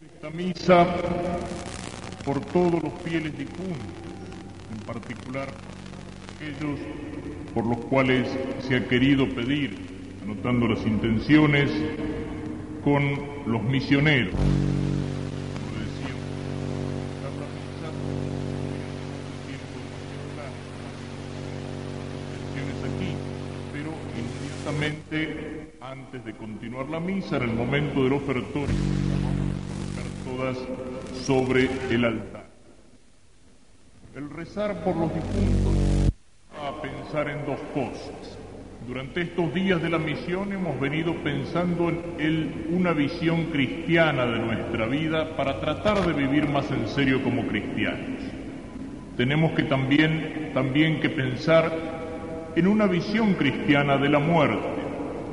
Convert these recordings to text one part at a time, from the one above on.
Esta misa por todos los fieles difuntos, en particular aquellos por los cuales se ha querido pedir, anotando las intenciones, con los misioneros. Como decíamos, dar la misa, intenciones aquí, pero inmediatamente antes de continuar la misa, en el momento del ofertorio, todas sobre el altar. El rezar por los difuntos a pensar en dos cosas. Durante estos días de la misión hemos venido pensando en una visión cristiana de nuestra vida para tratar de vivir más en serio como cristianos. Tenemos que también que pensar en una visión cristiana de la muerte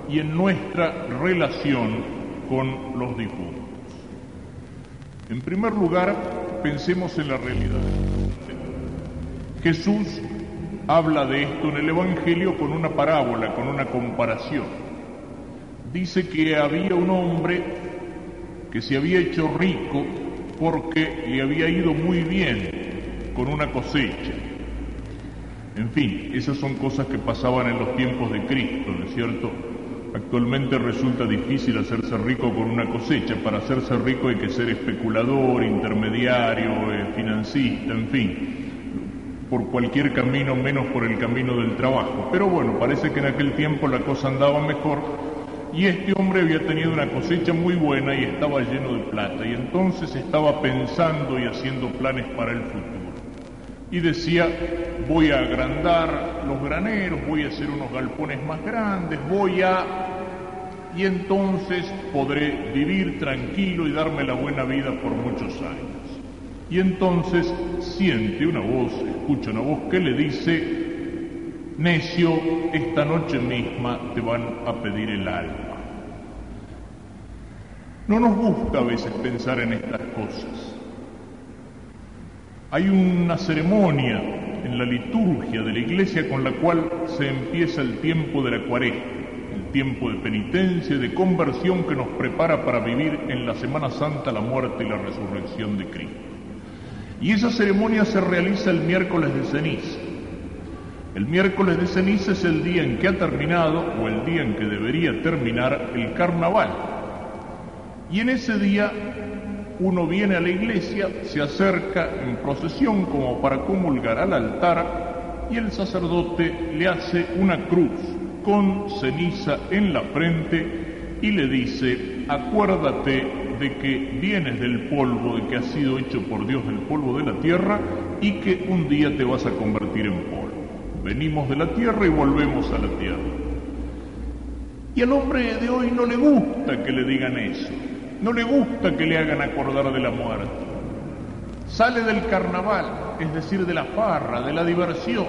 y en nuestra relación con los difuntos. En primer lugar, pensemos en la realidad. Jesús habla de esto en el Evangelio con una parábola, con una comparación. Dice que había un hombre que se había hecho rico porque le había ido muy bien con una cosecha. En fin, esas son cosas que pasaban en los tiempos de Cristo, ¿no es cierto? Actualmente resulta difícil hacerse rico con una cosecha. Para hacerse rico hay que ser especulador, intermediario, financista, en fin, por cualquier camino menos por el camino del trabajo. Pero bueno, parece que en aquel tiempo la cosa andaba mejor y este hombre había tenido una cosecha muy buena y estaba lleno de plata, y entonces estaba pensando y haciendo planes para el futuro. Y decía, voy a agrandar los graneros, voy a hacer unos galpones más grandes, y entonces podré vivir tranquilo y darme la buena vida por muchos años. Y entonces escucha una voz que le dice, necio, esta noche misma te van a pedir el alma. No nos gusta a veces pensar en estas cosas. Hay una ceremonia en la liturgia de la Iglesia con la cual se empieza el tiempo de la Cuaresma, el tiempo de penitencia y de conversión que nos prepara para vivir en la Semana Santa la muerte y la resurrección de Cristo. Y esa ceremonia se realiza el miércoles de ceniza. El miércoles de ceniza es el día en que ha terminado, o el día en que debería terminar, el carnaval. Y en ese día uno viene a la iglesia, se acerca en procesión como para comulgar al altar, y el sacerdote le hace una cruz con ceniza en la frente y le dice, acuérdate de que vienes del polvo, de que has sido hecho por Dios del polvo de la tierra y que un día te vas a convertir en polvo. Venimos de la tierra y volvemos a la tierra. Y al hombre de hoy no le gusta que le digan eso. No le gusta que le hagan acordar de la muerte. Sale del carnaval, es decir, de la farra, de la diversión,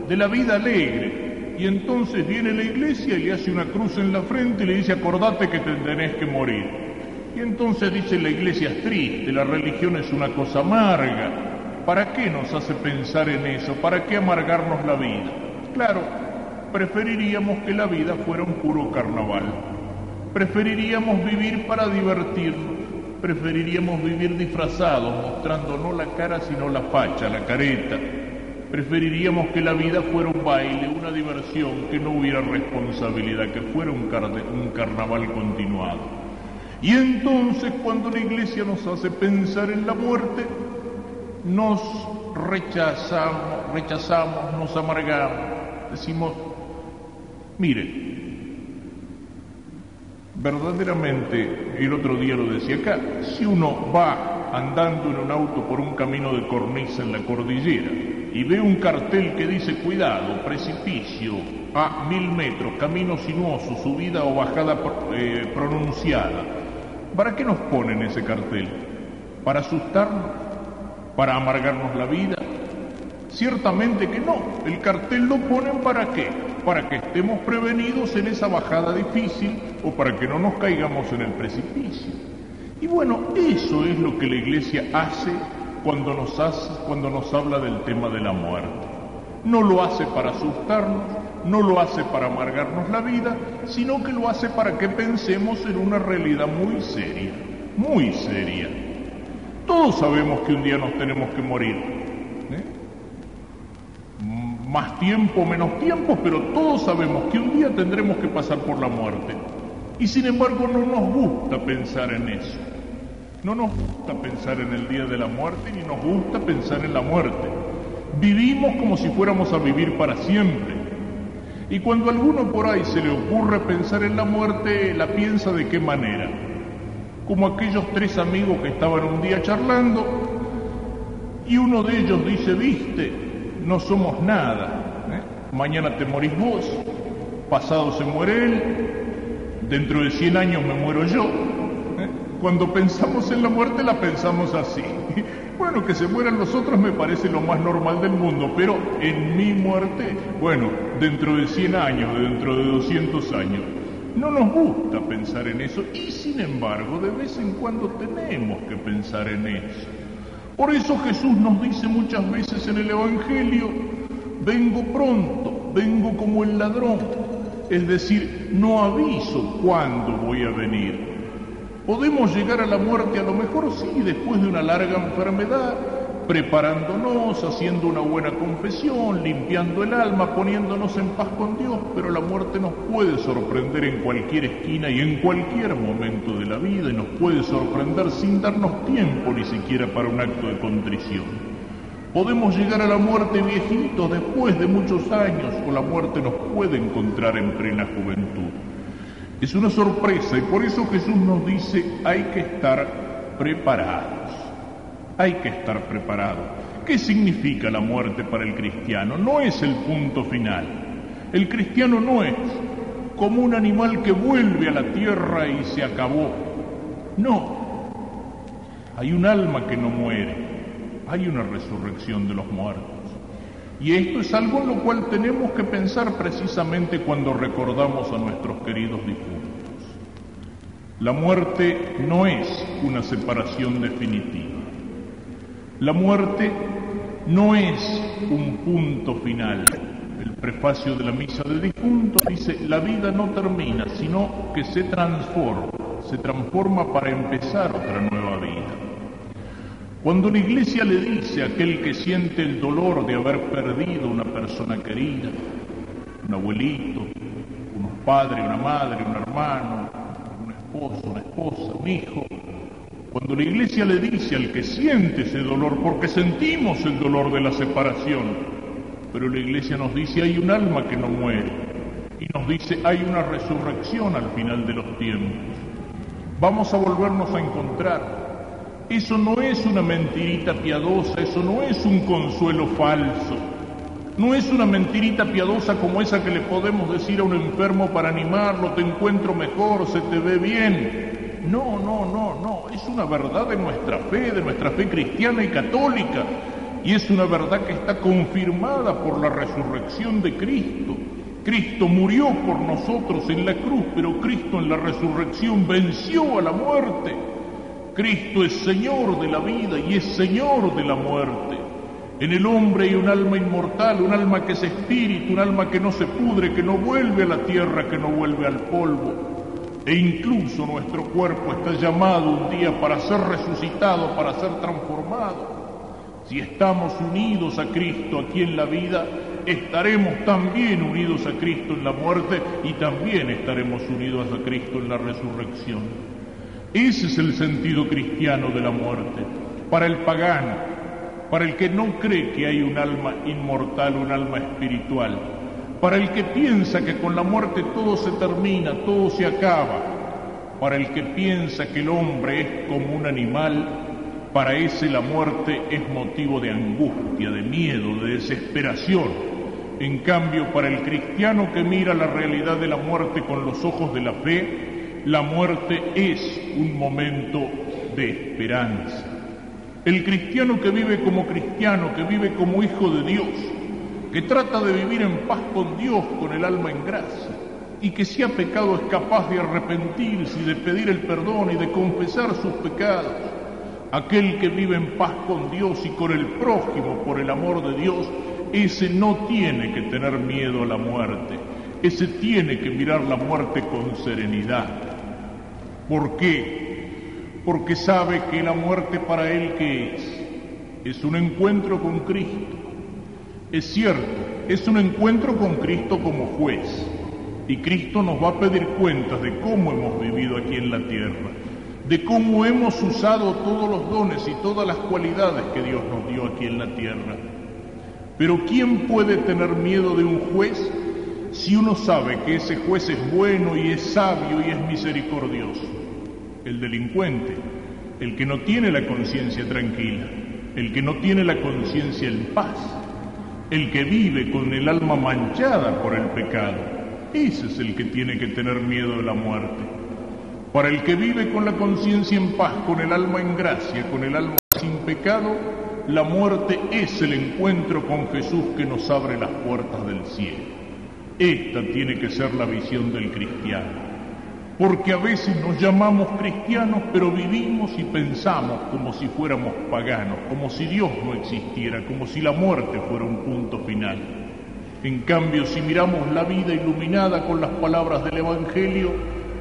de la vida alegre, y entonces viene a la iglesia y le hace una cruz en la frente y le dice, acordate que te tenés que morir. Y entonces dice, la iglesia es triste, la religión es una cosa amarga. ¿Para qué nos hace pensar en eso? ¿Para qué amargarnos la vida? Claro, preferiríamos que la vida fuera un puro carnaval. Preferiríamos vivir para divertirnos, preferiríamos vivir disfrazados, mostrando no la cara sino la facha, la careta. Preferiríamos que la vida fuera un baile, una diversión, que no hubiera responsabilidad, que fuera un carnaval continuado. Y entonces cuando la iglesia nos hace pensar en la muerte, nos rechazamos, nos amargamos, decimos, mire, verdaderamente, el otro día lo decía acá, si uno va andando en un auto por un camino de cornisa en la cordillera y ve un cartel que dice cuidado, precipicio a 1000 metros, camino sinuoso, subida o bajada pronunciada, ¿para qué nos ponen ese cartel? ¿Para asustarnos? ¿Para amargarnos la vida? Ciertamente que no. El cartel lo ponen ¿para qué? Para que estemos prevenidos en esa bajada difícil o para que no nos caigamos en el precipicio. Y bueno, eso es lo que la Iglesia hace cuando nos habla del tema de la muerte. No lo hace para asustarnos, no lo hace para amargarnos la vida, sino que lo hace para que pensemos en una realidad muy seria. muy seria. Todos sabemos que un día nos tenemos que morir. Más tiempo, menos tiempo, pero todos sabemos que un día tendremos que pasar por la muerte. Y sin embargo no nos gusta pensar en eso. No nos gusta pensar en el día de la muerte, ni nos gusta pensar en la muerte. Vivimos como si fuéramos a vivir para siempre. Y cuando a alguno por ahí se le ocurre pensar en la muerte, la piensa de qué manera. Como aquellos 3 amigos que estaban un día charlando, y uno de ellos dice, viste, no somos nada. Mañana te morís vos, pasado se muere él, dentro de 100 años me muero yo. Cuando pensamos en la muerte la pensamos así. Bueno, que se mueran los otros me parece lo más normal del mundo, pero en mi muerte, bueno, dentro de 100 años, dentro de 200 años, no nos gusta pensar en eso y sin embargo de vez en cuando tenemos que pensar en eso. Por eso Jesús nos dice muchas veces en el Evangelio, vengo pronto, vengo como el ladrón, es decir, no aviso cuándo voy a venir. Podemos llegar a la muerte a lo mejor sí, después de una larga enfermedad, preparándonos, haciendo una buena confesión, limpiando el alma, poniéndonos en paz con Dios, pero la muerte nos puede sorprender en cualquier esquina y en cualquier momento de la vida y nos puede sorprender sin darnos tiempo ni siquiera para un acto de contrición. Podemos llegar a la muerte viejitos después de muchos años o la muerte nos puede encontrar en plena juventud. Es una sorpresa y por eso Jesús nos dice hay que estar preparados. Hay que estar preparados. ¿Qué significa la muerte para el cristiano? No es el punto final. El cristiano no es como un animal que vuelve a la tierra y se acabó. No. Hay un alma que no muere. Hay una resurrección de los muertos. Y esto es algo en lo cual tenemos que pensar precisamente cuando recordamos a nuestros queridos difuntos. La muerte no es una separación definitiva. La muerte no es un punto final. El prefacio de la misa de difuntos dice, la vida no termina, sino que se transforma para empezar otra nueva vida. Cuando la Iglesia le dice a aquel que siente el dolor de haber perdido una persona querida, un abuelito, unos padres, una madre, un hermano, un esposo, una esposa, un hijo, cuando la Iglesia le dice al que siente ese dolor, porque sentimos el dolor de la separación, pero la Iglesia nos dice hay un alma que no muere, y nos dice hay una resurrección al final de los tiempos. Vamos a volvernos a encontrar. Eso no es una mentirita piadosa, eso no es un consuelo falso. No es una mentirita piadosa como esa que le podemos decir a un enfermo para animarlo, te encuentro mejor, se te ve bien. No, es una verdad de nuestra fe cristiana y católica. Y es una verdad que está confirmada por la resurrección de Cristo. Cristo murió por nosotros en la cruz, pero Cristo en la resurrección venció a la muerte. Cristo es Señor de la vida y es Señor de la muerte. En el hombre hay un alma inmortal, un alma que es espíritu, un alma que no se pudre, que no vuelve a la tierra, que no vuelve al polvo. E incluso nuestro cuerpo está llamado un día para ser resucitado, para ser transformado. Si estamos unidos a Cristo aquí en la vida, estaremos también unidos a Cristo en la muerte y también estaremos unidos a Cristo en la resurrección. Ese es el sentido cristiano de la muerte. Para el pagano, para el que no cree que hay un alma inmortal, un alma espiritual, para el que piensa que con la muerte todo se termina, todo se acaba, para el que piensa que el hombre es como un animal, para ese la muerte es motivo de angustia, de miedo, de desesperación. En cambio, para el cristiano que mira la realidad de la muerte con los ojos de la fe, la muerte es un momento de esperanza. El cristiano que vive como cristiano, que vive como hijo de Dios, que trata de vivir en paz con Dios, con el alma en gracia, y que si ha pecado es capaz de arrepentirse y de pedir el perdón y de confesar sus pecados. Aquel que vive en paz con Dios y con el prójimo por el amor de Dios, ese no tiene que tener miedo a la muerte, ese tiene que mirar la muerte con serenidad. ¿Por qué? porque sabe que la muerte para él, ¿qué es un encuentro con Cristo. Es cierto, es un encuentro con Cristo como juez, y Cristo nos va a pedir cuentas de cómo hemos vivido aquí en la tierra, de cómo hemos usado todos los dones y todas las cualidades que Dios nos dio aquí en la tierra. Pero ¿quién puede tener miedo de un juez si uno sabe que ese juez es bueno y es sabio y es misericordioso? El delincuente, el que no tiene la conciencia tranquila, el que no tiene la conciencia en paz, el que vive con el alma manchada por el pecado, ese es el que tiene que tener miedo de la muerte. Para el que vive con la conciencia en paz, con el alma en gracia, con el alma sin pecado, la muerte es el encuentro con Jesús que nos abre las puertas del cielo. Esta tiene que ser la visión del cristiano. Porque a veces nos llamamos cristianos, pero vivimos y pensamos como si fuéramos paganos, como si Dios no existiera, como si la muerte fuera un punto final. En cambio, si miramos la vida iluminada con las palabras del Evangelio,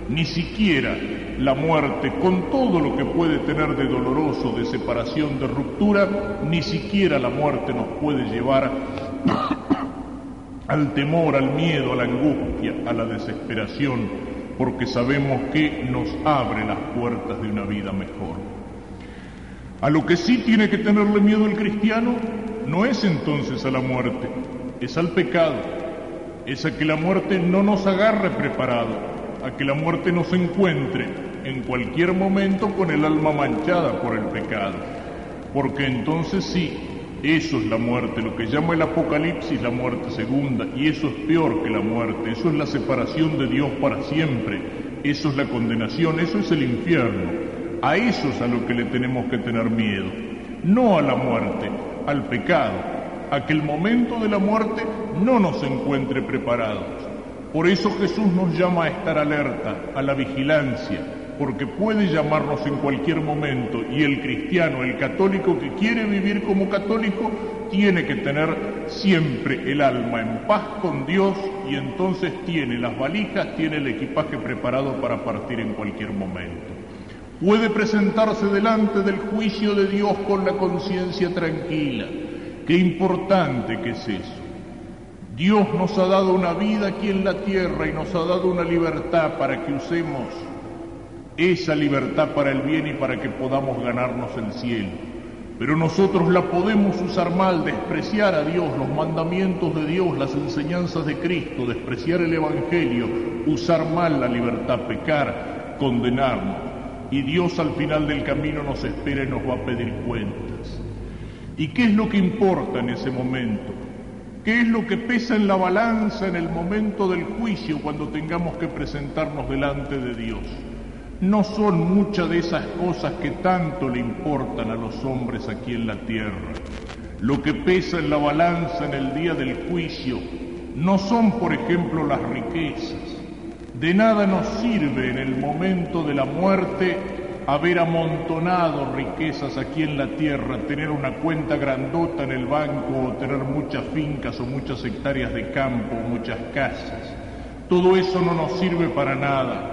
ni siquiera la muerte, con todo lo que puede tener de doloroso, de separación, de ruptura, ni siquiera la muerte nos puede llevar al temor, al miedo, a la angustia, a la desesperación, porque sabemos que nos abre las puertas de una vida mejor. A lo que sí tiene que tenerle miedo el cristiano no es entonces a la muerte, es al pecado, es a que la muerte no nos agarre preparado, a que la muerte nos encuentre en cualquier momento con el alma manchada por el pecado, porque entonces sí, eso es la muerte, lo que llama el Apocalipsis la muerte segunda, y eso es peor que la muerte, eso es la separación de Dios para siempre, eso es la condenación, eso es el infierno. A eso es a lo que le tenemos que tener miedo, no a la muerte, al pecado, a que el momento de la muerte no nos encuentre preparados. Por eso Jesús nos llama a estar alerta, a la vigilancia, porque puede llamarnos en cualquier momento, y el cristiano, el católico que quiere vivir como católico, tiene que tener siempre el alma en paz con Dios, y entonces tiene las valijas, tiene el equipaje preparado para partir en cualquier momento. Puede presentarse delante del juicio de Dios con la conciencia tranquila. Qué importante que es eso. Dios nos ha dado una vida aquí en la tierra y nos ha dado una libertad para que usemos esa libertad para el bien y para que podamos ganarnos el cielo. Pero nosotros la podemos usar mal, despreciar a Dios, los mandamientos de Dios, las enseñanzas de Cristo, despreciar el Evangelio, usar mal la libertad, pecar, condenarnos. Y Dios al final del camino nos espera y nos va a pedir cuentas. ¿Y qué es lo que importa en ese momento? ¿Qué es lo que pesa en la balanza en el momento del juicio cuando tengamos que presentarnos delante de Dios? No son muchas de esas cosas que tanto le importan a los hombres aquí en la tierra. Lo que pesa en la balanza en el día del juicio no son, por ejemplo, las riquezas. De nada nos sirve en el momento de la muerte haber amontonado riquezas aquí en la tierra, tener una cuenta grandota en el banco, o tener muchas fincas o muchas hectáreas de campo, o muchas casas. Todo eso no nos sirve para nada.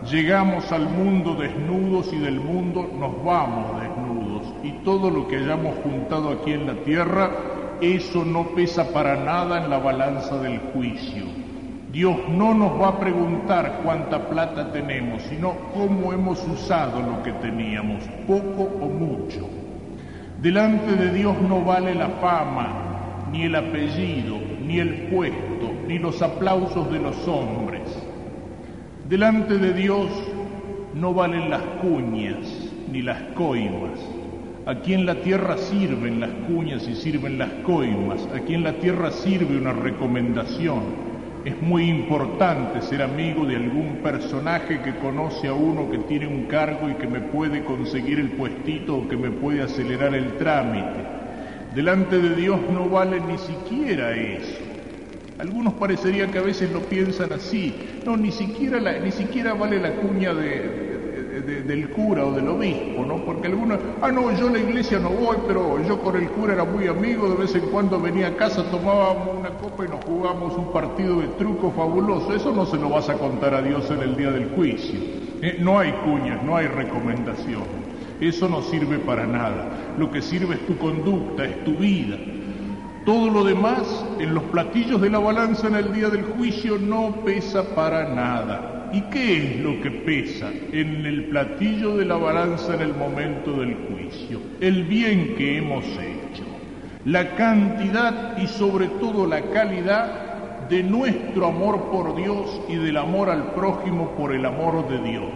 Llegamos al mundo desnudos y del mundo nos vamos desnudos, y todo lo que hayamos juntado aquí en la tierra, eso no pesa para nada en la balanza del juicio. Dios no nos va a preguntar cuánta plata tenemos, sino cómo hemos usado lo que teníamos, poco o mucho. Delante de Dios no vale la fama, ni el apellido, ni el puesto, ni los aplausos de los hombres. Delante de Dios no valen las cuñas ni las coimas. Aquí en la tierra sirven las cuñas y sirven las coimas. Aquí en la tierra sirve una recomendación. Es muy importante ser amigo de algún personaje que conoce a uno que tiene un cargo y que me puede conseguir el puestito o que me puede acelerar el trámite. Delante de Dios no vale ni siquiera eso. Algunos parecería que a veces lo piensan así. No, ni siquiera vale la cuña del cura o del obispo, ¿no? Porque algunos, no, yo a la iglesia no voy, pero yo con el cura era muy amigo, de vez en cuando venía a casa, tomábamos una copa y nos jugábamos un partido de truco fabuloso. Eso no se lo vas a contar a Dios en el día del juicio. No hay cuñas, no hay recomendaciones. Eso no sirve para nada. Lo que sirve es tu conducta, es tu vida. Todo lo demás, en los platillos de la balanza en el día del juicio, no pesa para nada. ¿Y qué es lo que pesa en el platillo de la balanza en el momento del juicio? El bien que hemos hecho, la cantidad y sobre todo la calidad de nuestro amor por Dios y del amor al prójimo por el amor de Dios.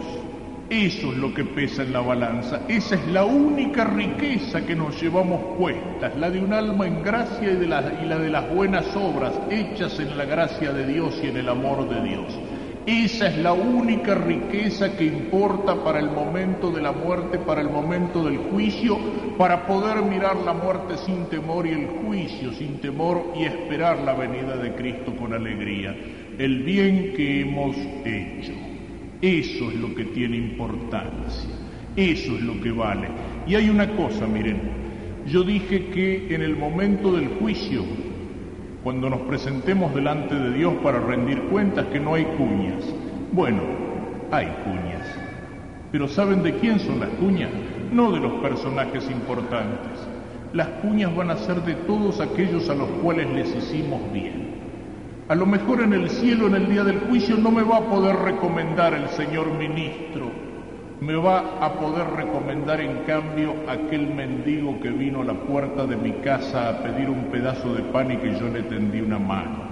Eso es lo que pesa en la balanza. Esa es la única riqueza que nos llevamos puestas, la de un alma en gracia y la de las buenas obras hechas en la gracia de Dios y en el amor de Dios. Esa es la única riqueza que importa para el momento de la muerte, para el momento del juicio, para poder mirar la muerte sin temor y el juicio sin temor y esperar la venida de Cristo con alegría. El bien que hemos hecho. Eso es lo que tiene importancia, eso es lo que vale. Y hay una cosa, miren, yo dije que en el momento del juicio, cuando nos presentemos delante de Dios para rendir cuentas, que no hay cuñas. Bueno, hay cuñas, pero ¿saben de quién son las cuñas? No de los personajes importantes. Las cuñas van a ser de todos aquellos a los cuales les hicimos bien. A lo mejor en el cielo, en el día del juicio, no me va a poder recomendar el señor ministro, me va a poder recomendar en cambio aquel mendigo que vino a la puerta de mi casa a pedir un pedazo de pan y que yo le tendí una mano.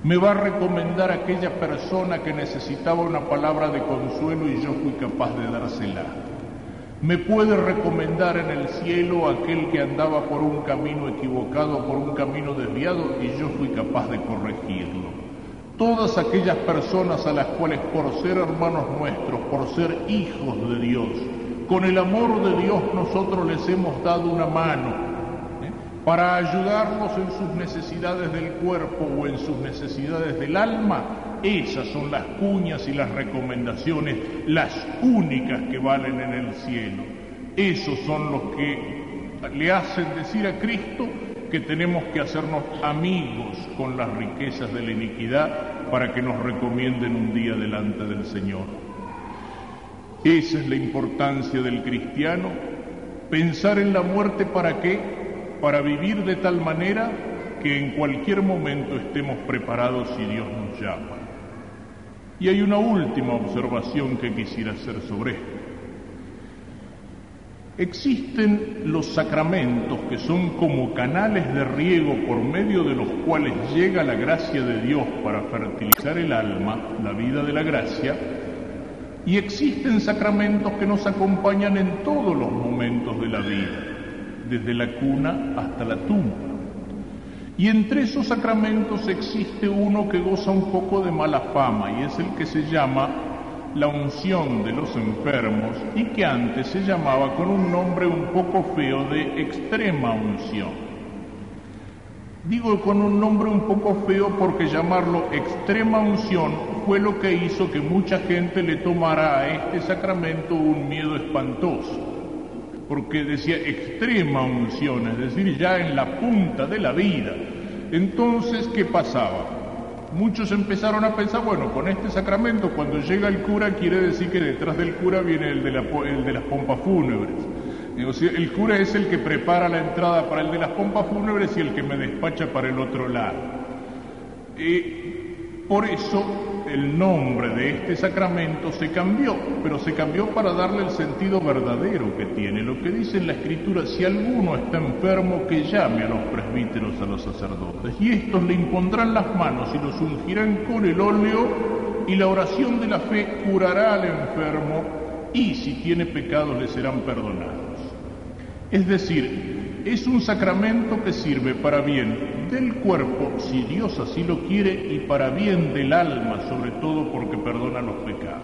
Me va a recomendar aquella persona que necesitaba una palabra de consuelo y yo fui capaz de dársela. Me puede recomendar en el cielo aquel que andaba por un camino equivocado, por un camino desviado, y yo fui capaz de corregirlo. Todas aquellas personas a las cuales por ser hermanos nuestros, por ser hijos de Dios, con el amor de Dios nosotros les hemos dado una mano, para ayudarlos en sus necesidades del cuerpo o en sus necesidades del alma. Esas son las cuñas y las recomendaciones, las únicas que valen en el cielo. Esos son los que le hacen decir a Cristo que tenemos que hacernos amigos con las riquezas de la iniquidad para que nos recomienden un día delante del Señor. Esa es la importancia del cristiano, pensar en la muerte. ¿Para qué? Para vivir de tal manera que en cualquier momento estemos preparados si Dios nos llama. Y hay una última observación que quisiera hacer sobre esto. Existen los sacramentos que son como canales de riego por medio de los cuales llega la gracia de Dios para fertilizar el alma, la vida de la gracia, y existen sacramentos que nos acompañan en todos los momentos de la vida, desde la cuna hasta la tumba. Y entre esos sacramentos existe uno que goza un poco de mala fama, y es el que se llama la unción de los enfermos, y que antes se llamaba con un nombre un poco feo de extrema unción. Digo con un nombre un poco feo porque llamarlo extrema unción fue lo que hizo que mucha gente le tomara a este sacramento un miedo espantoso, porque decía extrema unción, es decir, ya en la punta de la vida. Entonces, ¿qué pasaba? Muchos empezaron a pensar, bueno, con este sacramento, cuando llega el cura, quiere decir que detrás del cura viene el de las pompas fúnebres. O sea, el cura es el que prepara la entrada para el de las pompas fúnebres y el que me despacha para el otro lado. Por eso el nombre de este sacramento se cambió, pero se cambió para darle el sentido verdadero que tiene. Lo que dice en la Escritura: si alguno está enfermo, que llame a los presbíteros, a los sacerdotes, y estos le impondrán las manos y los ungirán con el óleo, y la oración de la fe curará al enfermo, y si tiene pecados le serán perdonados. Es decir, es un sacramento que sirve para bien del cuerpo, si Dios así lo quiere, y para bien del alma, sobre todo porque perdona los pecados.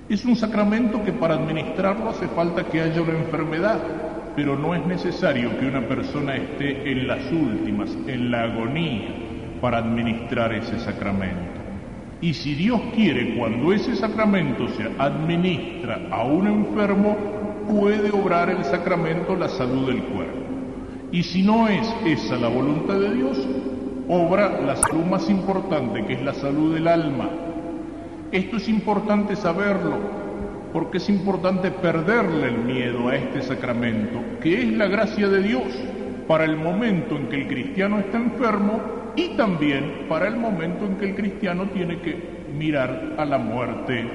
Es un sacramento que para administrarlo hace falta que haya una enfermedad, pero no es necesario que una persona esté en las últimas, en la agonía, para administrar ese sacramento. Y si Dios quiere, cuando ese sacramento se administra a un enfermo, puede obrar el sacramento la salud del cuerpo. Y si no es esa la voluntad de Dios, obra la salud más importante, que es la salud del alma. Esto es importante saberlo, porque es importante perderle el miedo a este sacramento, que es la gracia de Dios para el momento en que el cristiano está enfermo y también para el momento en que el cristiano tiene que mirar a la muerte.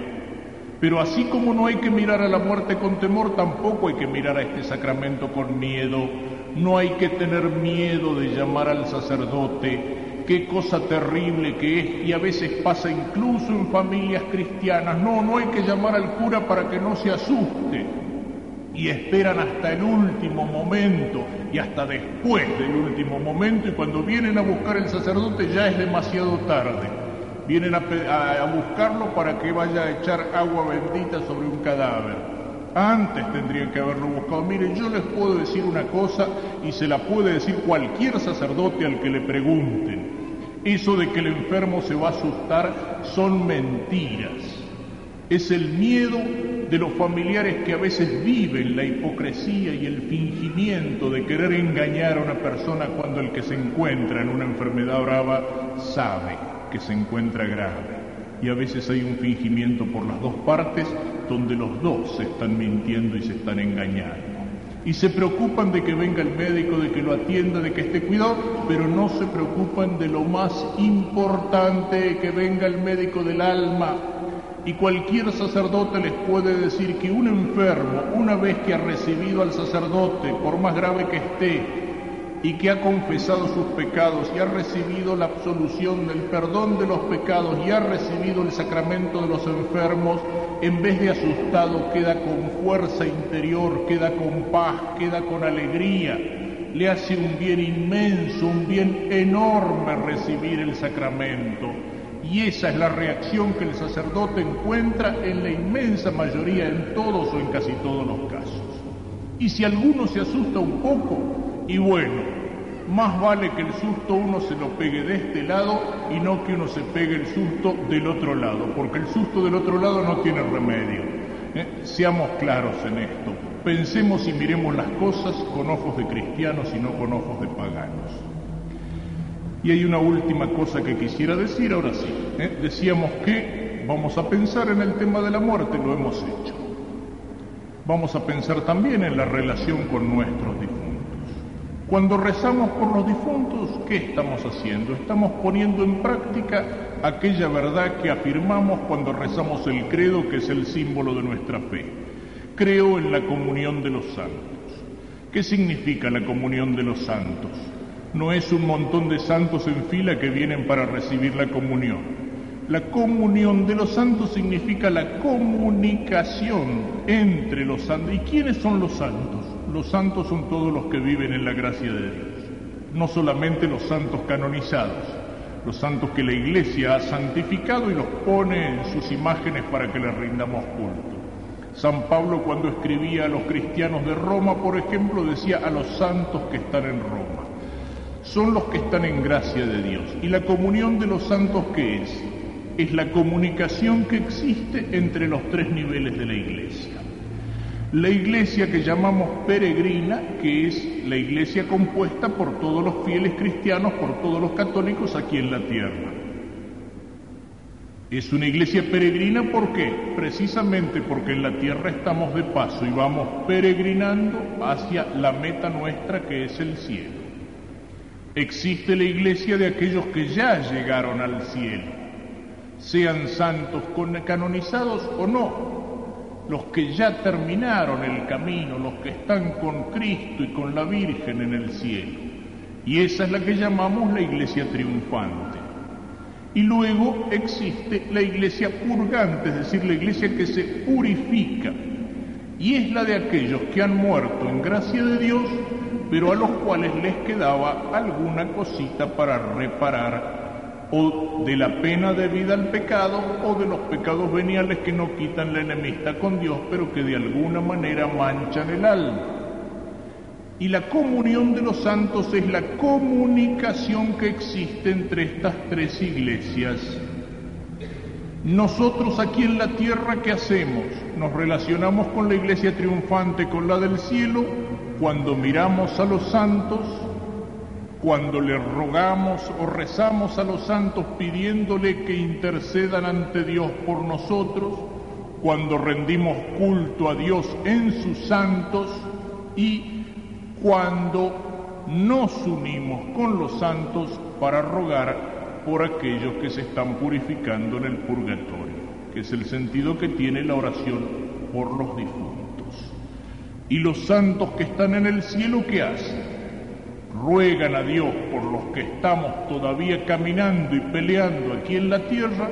Pero así como no hay que mirar a la muerte con temor, tampoco hay que mirar a este sacramento con miedo. No hay que tener miedo de llamar al sacerdote. Qué cosa terrible que es, y a veces pasa incluso en familias cristianas. No hay que llamar al cura para que no se asuste. Y esperan hasta el último momento, y hasta después del último momento, y cuando vienen a buscar el sacerdote ya es demasiado tarde. Vienen a buscarlo para que vaya a echar agua bendita sobre un cadáver. Antes tendrían que haberlo buscado. Miren, yo les puedo decir una cosa, y se la puede decir cualquier sacerdote al que le pregunten. Eso de que el enfermo se va a asustar son mentiras. Es el miedo de los familiares que a veces viven la hipocresía y el fingimiento de querer engañar a una persona cuando el que se encuentra en una enfermedad brava sabe que se encuentra grave. Y a veces hay un fingimiento por las dos partes donde los dos se están mintiendo y se están engañando. Y se preocupan de que venga el médico, de que lo atienda, de que esté cuidado, pero no se preocupan de lo más importante, que venga el médico del alma. Y cualquier sacerdote les puede decir que un enfermo, una vez que ha recibido al sacerdote, por más grave que esté, y que ha confesado sus pecados, y ha recibido la absolución del perdón de los pecados, y ha recibido el sacramento de los enfermos, en vez de asustado, queda con fuerza interior, queda con paz, queda con alegría. Le hace un bien inmenso, un bien enorme recibir el sacramento. Y esa es la reacción que el sacerdote encuentra en la inmensa mayoría, en todos o en casi todos los casos. Y si alguno se asusta un poco, y bueno, más vale que el susto uno se lo pegue de este lado y no que uno se pegue el susto del otro lado, porque el susto del otro lado no tiene remedio. Seamos claros en esto. Pensemos y miremos las cosas con ojos de cristianos y no con ojos de paganos. Y hay una última cosa que quisiera decir, ahora sí. Decíamos que vamos a pensar en el tema de la muerte, lo hemos hecho. Vamos a pensar también en la relación con nuestros difuntos. Cuando rezamos por los difuntos, ¿qué estamos haciendo? Estamos poniendo en práctica aquella verdad que afirmamos cuando rezamos el credo, que es el símbolo de nuestra fe. Creo en la comunión de los santos. ¿Qué significa la comunión de los santos? No es un montón de santos en fila que vienen para recibir la comunión. La comunión de los santos significa la comunicación entre los santos. ¿Y quiénes son los santos? Los santos son todos los que viven en la gracia de Dios. No solamente los santos canonizados, los santos que la Iglesia ha santificado y los pone en sus imágenes para que les rindamos culto. San Pablo, cuando escribía a los cristianos de Roma, por ejemplo, decía a los santos que están en Roma. Son los que están en gracia de Dios. ¿Y la comunión de los santos qué es? Es la comunicación que existe entre los tres niveles de la Iglesia. La Iglesia que llamamos peregrina, que es la Iglesia compuesta por todos los fieles cristianos, por todos los católicos aquí en la tierra. Es una Iglesia peregrina, ¿por qué? Precisamente porque en la tierra estamos de paso y vamos peregrinando hacia la meta nuestra, que es el cielo. Existe la Iglesia de aquellos que ya llegaron al cielo, sean santos canonizados o no, los que ya terminaron el camino, los que están con Cristo y con la Virgen en el cielo. Y esa es la que llamamos la Iglesia triunfante. Y luego existe la Iglesia purgante, es decir, la Iglesia que se purifica. Y es la de aquellos que han muerto en gracia de Dios, pero a los cuales les quedaba alguna cosita para reparar, o de la pena debida al pecado, o de los pecados veniales que no quitan la enemistad con Dios, pero que de alguna manera manchan el alma. Y la comunión de los santos es la comunicación que existe entre estas tres iglesias. Nosotros aquí en la tierra, ¿qué hacemos? Nos relacionamos con la Iglesia triunfante, con la del cielo, cuando miramos a los santos cuando le rogamos o rezamos a los santos pidiéndole que intercedan ante Dios por nosotros, cuando rendimos culto a Dios en sus santos y cuando nos unimos con los santos para rogar por aquellos que se están purificando en el purgatorio, que es el sentido que tiene la oración por los difuntos. Y los santos que están en el cielo, ¿qué hacen? Ruegan a Dios por los que estamos todavía caminando y peleando aquí en la tierra,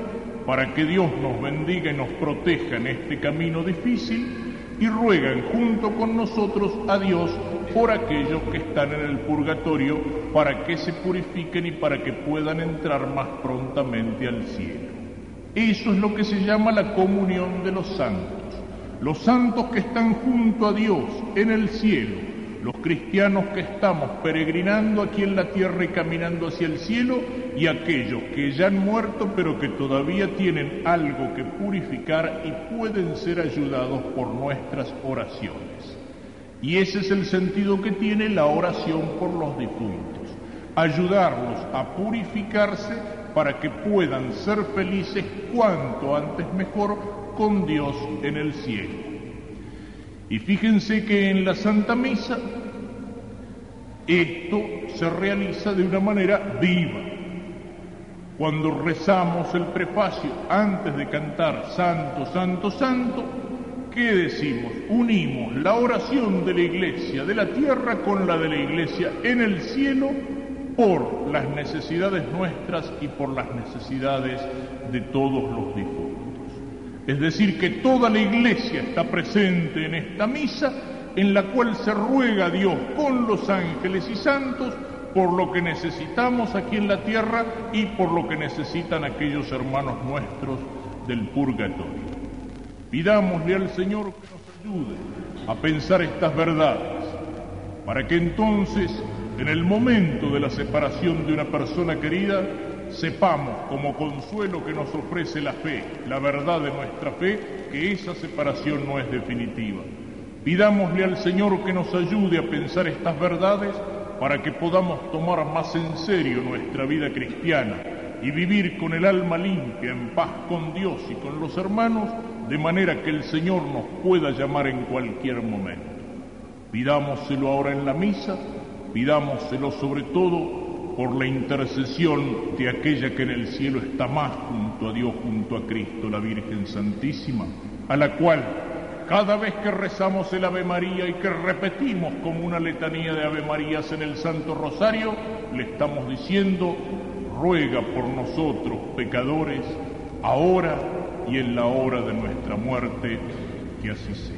para que Dios nos bendiga y nos proteja en este camino difícil, y ruegan junto con nosotros a Dios por aquellos que están en el purgatorio, para que se purifiquen y para que puedan entrar más prontamente al cielo. Eso es lo que se llama la comunión de los santos. Los santos que están junto a Dios en el cielo, los cristianos que estamos peregrinando aquí en la tierra y caminando hacia el cielo, y aquellos que ya han muerto pero que todavía tienen algo que purificar y pueden ser ayudados por nuestras oraciones. Y ese es el sentido que tiene la oración por los difuntos: ayudarlos a purificarse para que puedan ser felices cuanto antes mejor con Dios en el cielo. Y fíjense que en la Santa Misa esto se realiza de una manera viva. Cuando rezamos el prefacio antes de cantar Santo, Santo, Santo, ¿qué decimos? Unimos la oración de la Iglesia de la tierra con la de la Iglesia en el cielo por las necesidades nuestras y por las necesidades de todos los difuntos. Es decir, que toda la Iglesia está presente en esta misa, en la cual se ruega a Dios con los ángeles y santos por lo que necesitamos aquí en la tierra y por lo que necesitan aquellos hermanos nuestros del purgatorio. Pidámosle al Señor que nos ayude a pensar estas verdades, para que entonces, en el momento de la separación de una persona querida, sepamos, como consuelo que nos ofrece la fe, la verdad de nuestra fe, que esa separación no es definitiva. Pidámosle al Señor que nos ayude a pensar estas verdades para que podamos tomar más en serio nuestra vida cristiana y vivir con el alma limpia, en paz con Dios y con los hermanos, de manera que el Señor nos pueda llamar en cualquier momento. Pidámoselo ahora en la misa, pidámoselo sobre todo por la intercesión de aquella que en el cielo está más junto a Dios, junto a Cristo, la Virgen Santísima, a la cual cada vez que rezamos el Ave María y que repetimos como una letanía de Ave Marías en el Santo Rosario, le estamos diciendo: ruega por nosotros pecadores, ahora y en la hora de nuestra muerte, que así sea.